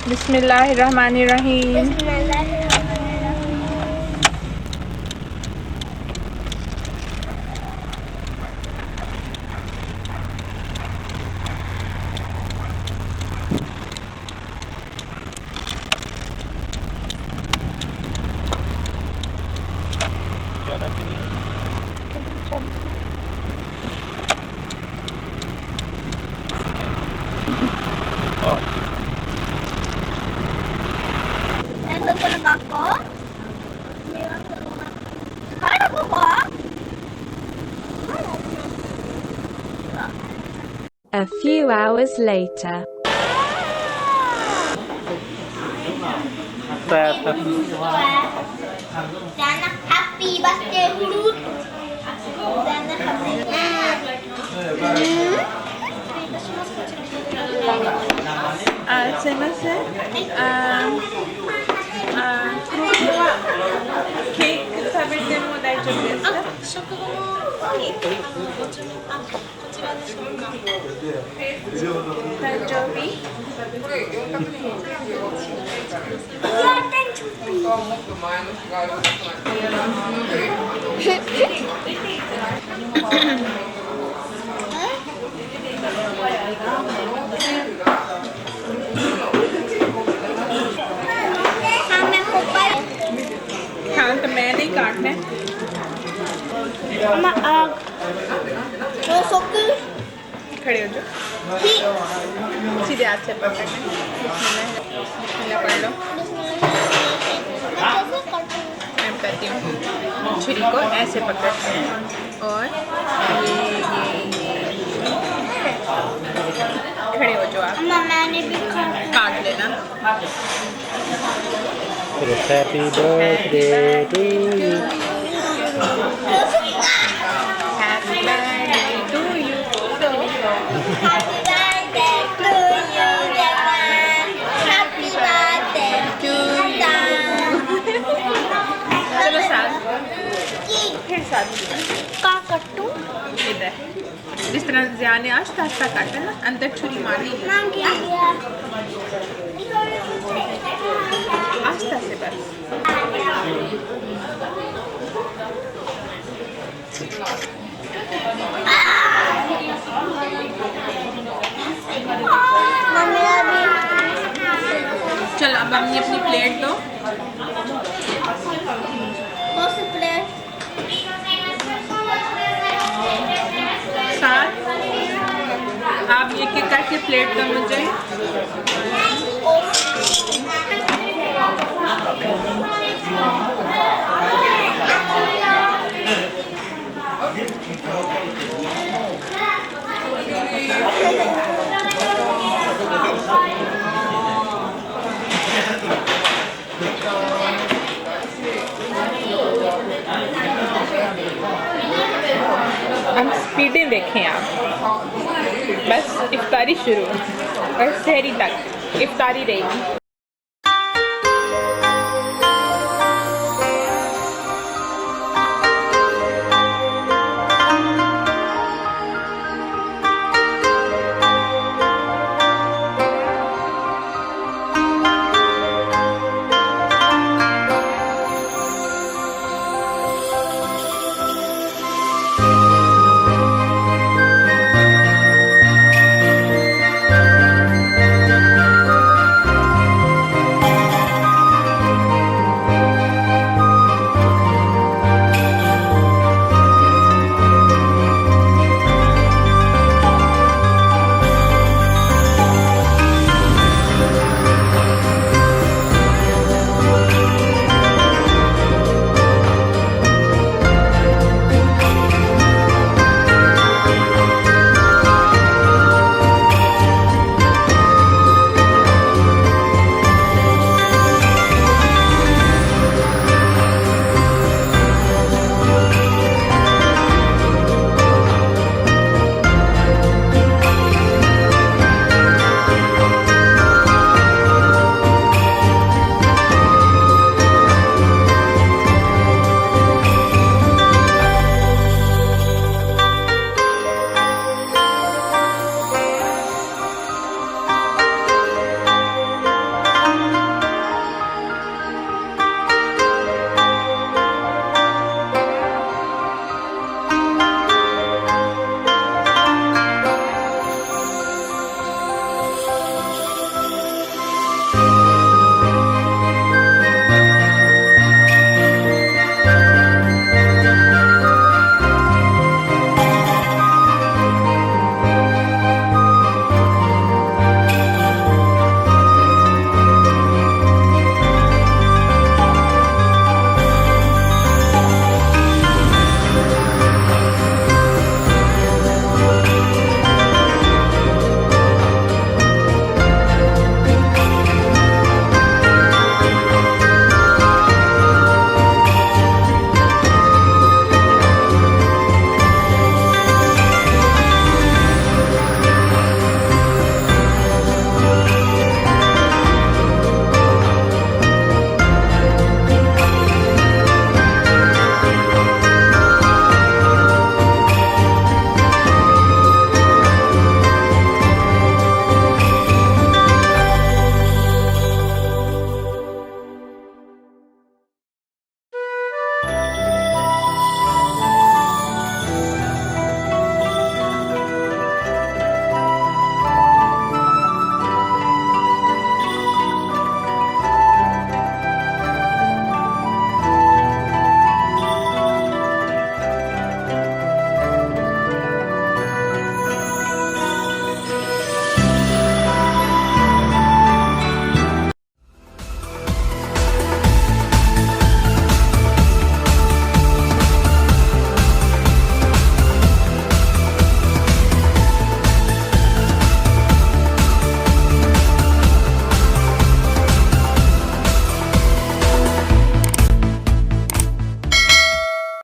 बिस्मिल्लाहिर्रहमानिर्रहीम। A few hours later. Happy birthday, Groot. हाँ तो मैं नहीं काटना है। खड़े हो जाओ, सीधे हाथ से पकड़ना। बिस्मिल्लाह पढ़ लो। मैं बताती हूँ, छुरी को ऐसे पकड़ते हैं और ये खड़े हो जाओ आप, मैंने भी काट लेना। Happy birthday to you. Happy birthday to you. Happy birthday to you, Jagan. Happy birthday to you. चलो साथ, फिर साथ का कट्टू इधर जिस तरह ज़िया ने आस्ता आस्ता काटा ना, अंदर छुरी मारी नाम क्या लिया? आस्ता से बस। चलो अब हमने अपनी प्लेट दो। कौन सी प्लेट? साथ आप एक एक करके प्लेट दो मुझे। हम स्पीडें देखें आप, बस इफ्तारी शुरू और सहरी तक इफ्तारी रहेगी।